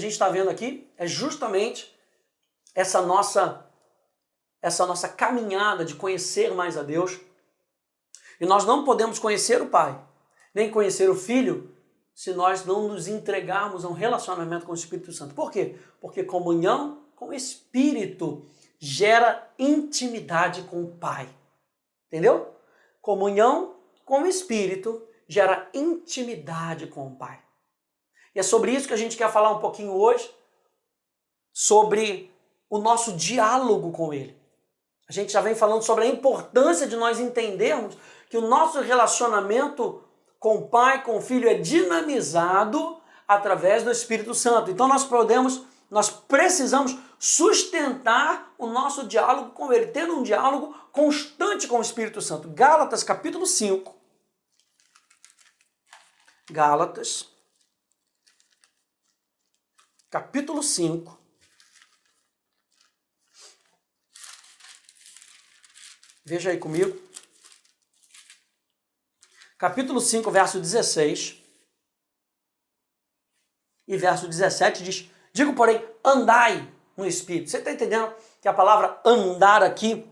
gente está vendo aqui é justamente essa nossa caminhada de conhecer mais a Deus. E nós não podemos conhecer o Pai, nem conhecer o Filho, se nós não nos entregarmos a um relacionamento com o Espírito Santo. Por quê? Porque comunhão com o Espírito gera intimidade com o Pai. Entendeu? Comunhão com o Espírito gera intimidade com o Pai. E é sobre isso que a gente quer falar um pouquinho hoje, sobre o nosso diálogo com Ele. A gente já vem falando sobre a importância de nós entendermos que o nosso relacionamento com o Pai, com o Filho é dinamizado através do Espírito Santo. Então nós precisamos sustentar o nosso diálogo com Ele, ter um diálogo constante com o Espírito Santo. Gálatas capítulo 5. Gálatas capítulo 5. Veja aí comigo. Capítulo 5, verso 16 e verso 17 diz: digo, porém, andai no Espírito. Você está entendendo que a palavra andar aqui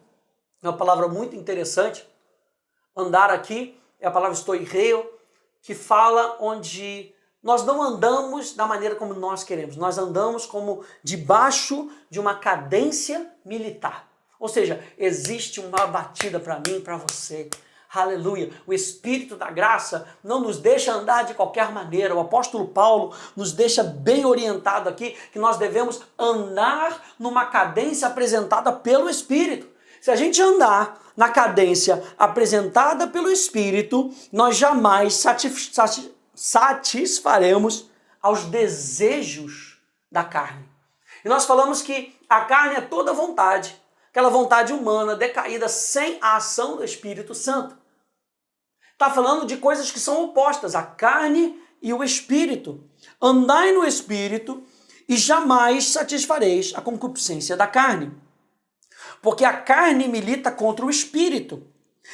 é uma palavra muito interessante? Andar aqui é a palavra stoireo, que fala onde nós não andamos da maneira como nós queremos. Nós andamos como debaixo de uma cadência militar. Ou seja, existe uma batida para mim e para você. Aleluia! O Espírito da graça não nos deixa andar de qualquer maneira. O apóstolo Paulo nos deixa bem orientado aqui que nós devemos andar numa cadência apresentada pelo Espírito. Se a gente andar na cadência apresentada pelo Espírito, nós jamais satisfaremos aos desejos da carne. E nós falamos que a carne é toda vontade, aquela vontade humana decaída sem a ação do Espírito Santo. Está falando de coisas que são opostas, a carne e o Espírito. Andai no Espírito e jamais satisfareis a concupiscência da carne. Porque a carne milita contra o Espírito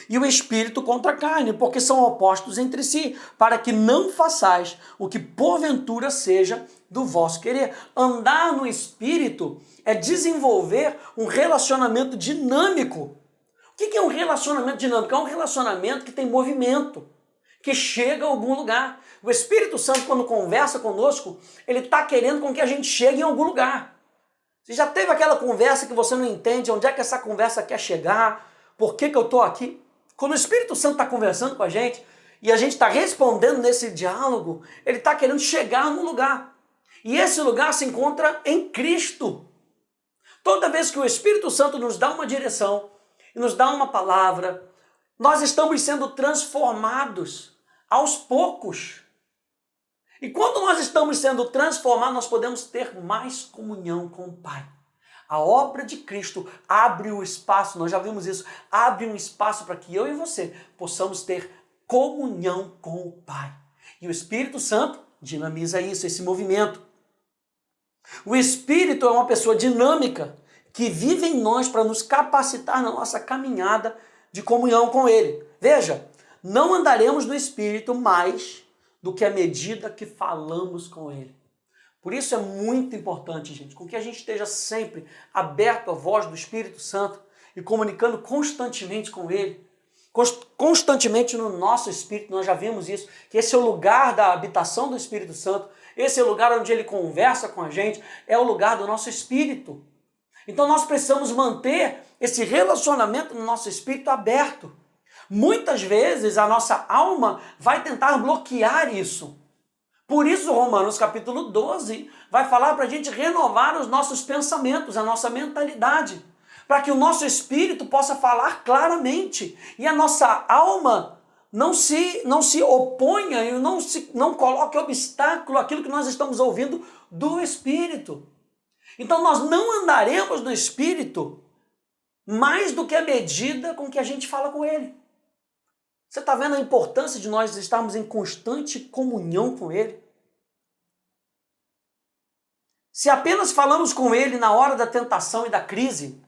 e o Espírito contra a carne, porque são opostos entre si, para que não façais o que porventura seja do vosso querer. Andar no Espírito é desenvolver um relacionamento dinâmico. O que é um relacionamento dinâmico? É um relacionamento que tem movimento, que chega a algum lugar. O Espírito Santo, quando conversa conosco, ele está querendo com que a gente chegue em algum lugar. Você já teve aquela conversa que você não entende onde é que essa conversa quer chegar, por que eu estou aqui? Quando o Espírito Santo está conversando com a gente e a gente está respondendo nesse diálogo, ele está querendo chegar num lugar. E esse lugar se encontra em Cristo. Toda vez que o Espírito Santo nos dá uma direção e nos dá uma palavra, nós estamos sendo transformados aos poucos. E quando nós estamos sendo transformados, nós podemos ter mais comunhão com o Pai. A obra de Cristo abre o espaço, nós já vimos isso, abre um espaço para que eu e você possamos ter comunhão com o Pai. E o Espírito Santo dinamiza isso, esse movimento. O Espírito é uma pessoa dinâmica que vive em nós para nos capacitar na nossa caminhada de comunhão com Ele. Veja, não andaremos no Espírito mais do que à medida que falamos com Ele. Por isso é muito importante, gente, com que a gente esteja sempre aberto à voz do Espírito Santo e comunicando constantemente com Ele. Constantemente no nosso Espírito, nós já vimos isso, que esse é o lugar da habitação do Espírito Santo, esse é o lugar onde Ele conversa com a gente, é o lugar do nosso Espírito. Então nós precisamos manter esse relacionamento no nosso Espírito aberto. Muitas vezes a nossa alma vai tentar bloquear isso. Por isso, Romanos capítulo 12 vai falar para a gente renovar os nossos pensamentos, a nossa mentalidade, para que o nosso espírito possa falar claramente e a nossa alma não se oponha e não coloque obstáculo àquilo que nós estamos ouvindo do Espírito. Então nós não andaremos no Espírito mais do que a medida com que a gente fala com Ele. Você está vendo a importância de nós estarmos em constante comunhão com Ele? Se apenas falamos com Ele na hora da tentação e da crise,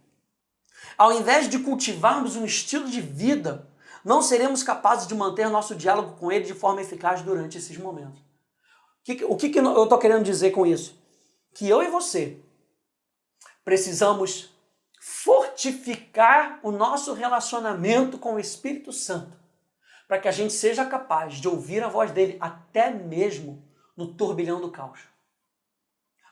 ao invés de cultivarmos um estilo de vida, não seremos capazes de manter nosso diálogo com Ele de forma eficaz durante esses momentos. O que eu estou querendo dizer com isso? que eu e você precisamos fortificar o nosso relacionamento com o Espírito Santo, para que a gente seja capaz de ouvir a voz dele até mesmo no turbilhão do caos.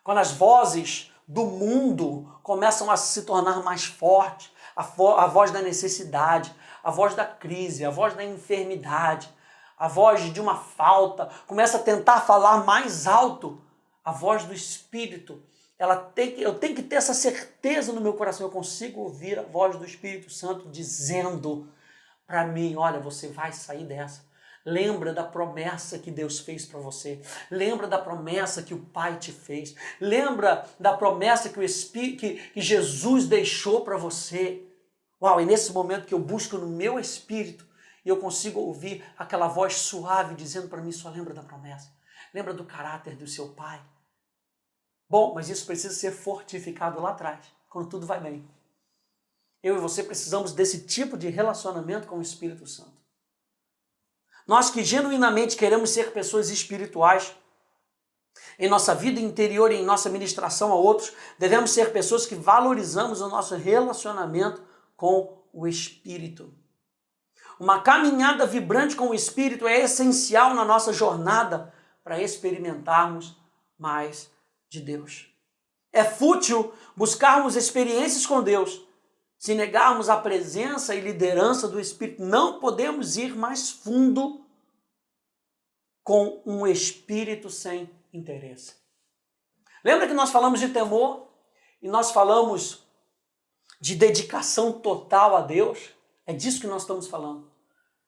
Quando as vozes do mundo começam a se tornar mais fortes, a voz da necessidade, a voz da crise, a voz da enfermidade, a voz de uma falta, começa a tentar falar mais alto, a voz do Espírito, eu tenho que ter essa certeza no meu coração, eu consigo ouvir a voz do Espírito Santo dizendo para mim, olha, você vai sair dessa. Lembra da promessa que Deus fez para você. Lembra da promessa que o Pai te fez. Lembra da promessa que que Jesus deixou para você. Uau, e nesse momento que eu busco no meu espírito, eu consigo ouvir aquela voz suave dizendo para mim, só lembra da promessa. Lembra do caráter do seu Pai. Bom, mas isso precisa ser fortificado lá atrás, quando tudo vai bem. Eu e você precisamos desse tipo de relacionamento com o Espírito Santo. Nós que genuinamente queremos ser pessoas espirituais, em nossa vida interior e em nossa ministração a outros, devemos ser pessoas que valorizamos o nosso relacionamento com o Espírito. Uma caminhada vibrante com o Espírito é essencial na nossa jornada para experimentarmos mais de Deus. É fútil buscarmos experiências com Deus se negarmos a presença e liderança do Espírito. Não podemos ir mais fundo com um espírito sem interesse. Lembra que nós falamos de temor e nós falamos de dedicação total a Deus? É disso que nós estamos falando.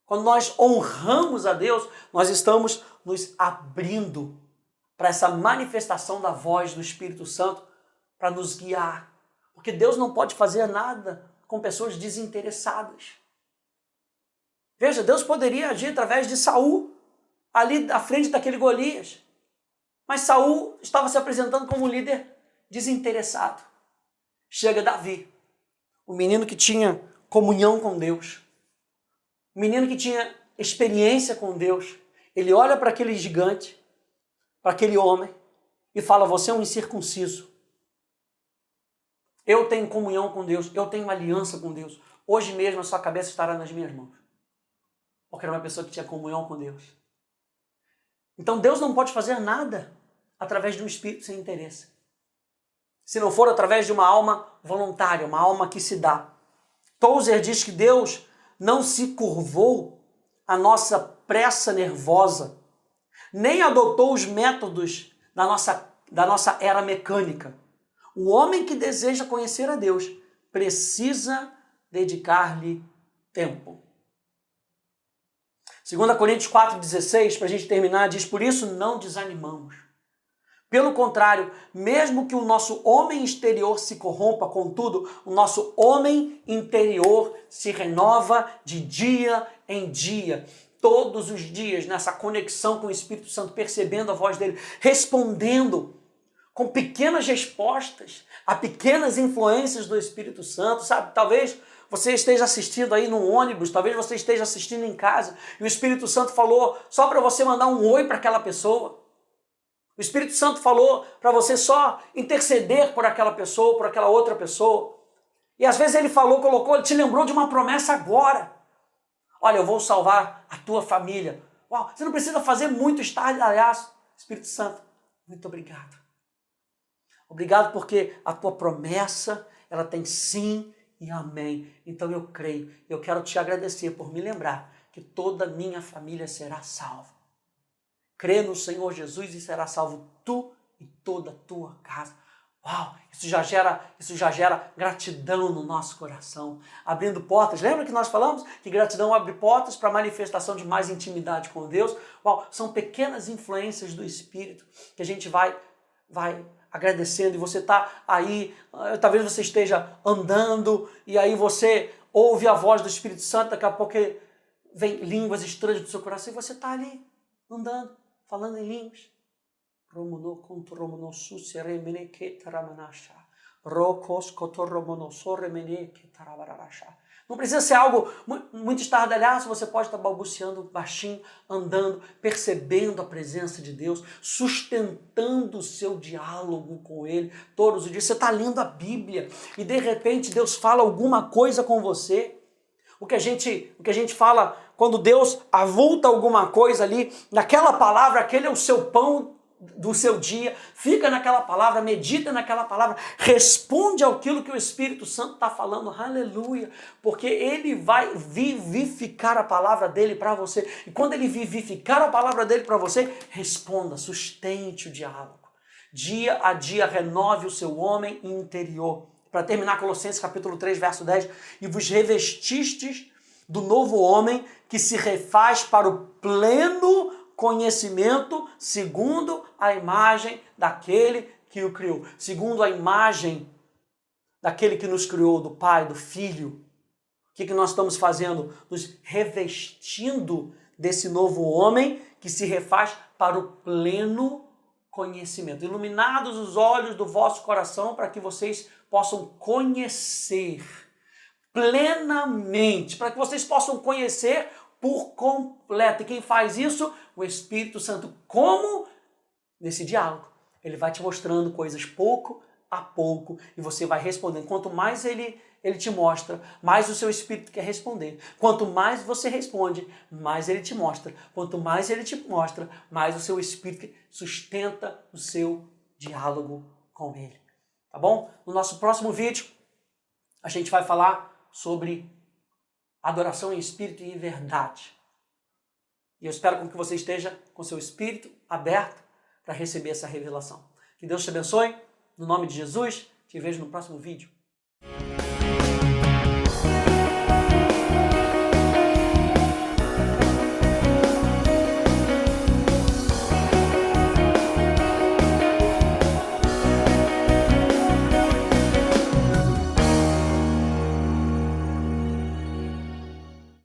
Quando nós honramos a Deus, nós estamos nos abrindo para essa manifestação da voz do Espírito Santo para nos guiar. Porque Deus não pode fazer nada com pessoas desinteressadas. Veja, Deus poderia agir através de Saul, ali à frente daquele Golias. Mas Saul estava se apresentando como um líder desinteressado. Chega Davi, o menino que tinha comunhão com Deus, o menino que tinha experiência com Deus. Ele olha para aquele gigante, para aquele homem, e fala, você é um incircunciso. Eu tenho comunhão com Deus, eu tenho aliança com Deus. Hoje mesmo a sua cabeça estará nas minhas mãos. Porque era uma pessoa que tinha comunhão com Deus. Então Deus não pode fazer nada através de um espírito sem interesse. Se não for através de uma alma voluntária, uma alma que se dá. Tozer diz que Deus não se curvou à nossa pressa nervosa, nem adotou os métodos da nossa era mecânica. O homem que deseja conhecer a Deus precisa dedicar-lhe tempo. 2 Coríntios 4,16, para a gente terminar, diz, por isso não desanimamos. Pelo contrário, mesmo que o nosso homem exterior se corrompa, contudo, o nosso homem interior se renova de dia em dia. Todos os dias, nessa conexão com o Espírito Santo, percebendo a voz dele, respondendo com pequenas respostas a pequenas influências do Espírito Santo, sabe? Talvez você esteja assistindo aí no ônibus, talvez você esteja assistindo em casa e o Espírito Santo falou só para você mandar um oi para aquela pessoa. O Espírito Santo falou para você só interceder por aquela pessoa, por aquela outra pessoa. E às vezes ele falou, colocou, ele te lembrou de uma promessa agora. Olha, eu vou salvar a tua família. Uau, você não precisa fazer muito estardalhaço. Espírito Santo, muito obrigado. Obrigado porque a tua promessa, ela tem sim e amém. Então eu creio, eu quero te agradecer por me lembrar que toda a minha família será salva. Crê no Senhor Jesus e será salvo tu e toda a tua casa. Uau, isso já gera gratidão no nosso coração, abrindo portas. Lembra que nós falamos que gratidão abre portas para a manifestação de mais intimidade com Deus? Uau, são pequenas influências do Espírito que a gente vai agradecendo, e você está aí, talvez você esteja andando, e aí você ouve a voz do Espírito Santo, daqui a pouco vem línguas estranhas do seu coração, e você está ali, andando, falando em línguas. Não precisa ser algo muito estardalhaço, você pode estar balbuciando baixinho, andando, percebendo a presença de Deus, sustentando o seu diálogo com Ele todos os dias. Você está lendo a Bíblia e de repente Deus fala alguma coisa com você. O que a gente fala quando Deus avulta alguma coisa ali, naquela palavra, aquele é o seu pão do seu dia, fica naquela palavra, medita naquela palavra, responde àquilo que o Espírito Santo está falando, aleluia, porque ele vai vivificar a palavra dele para você, e quando ele vivificar a palavra dele para você, responda, sustente o diálogo, dia a dia renove o seu homem interior. Para terminar, Colossenses capítulo 3, verso 10, e vos revestistes do novo homem que se refaz para o pleno conhecimento segundo a imagem daquele que o criou. Segundo a imagem daquele que nos criou, do Pai, do Filho. O que nós estamos fazendo? Nos revestindo desse novo homem que se refaz para o pleno conhecimento. Iluminados os olhos do vosso coração para que vocês possam conhecer plenamente, para que vocês possam conhecer por completo. E quem faz isso? O Espírito Santo. Como? Nesse diálogo. Ele vai te mostrando coisas pouco a pouco e você vai respondendo. Quanto mais ele te mostra, mais o seu Espírito quer responder. Quanto mais você responde, mais ele te mostra. Quanto mais ele te mostra, mais o seu Espírito sustenta o seu diálogo com ele. Tá bom? No nosso próximo vídeo, a gente vai falar sobre adoração em espírito e em verdade. E eu espero que você esteja com seu espírito aberto para receber essa revelação. Que Deus te abençoe. No nome de Jesus, te vejo no próximo vídeo.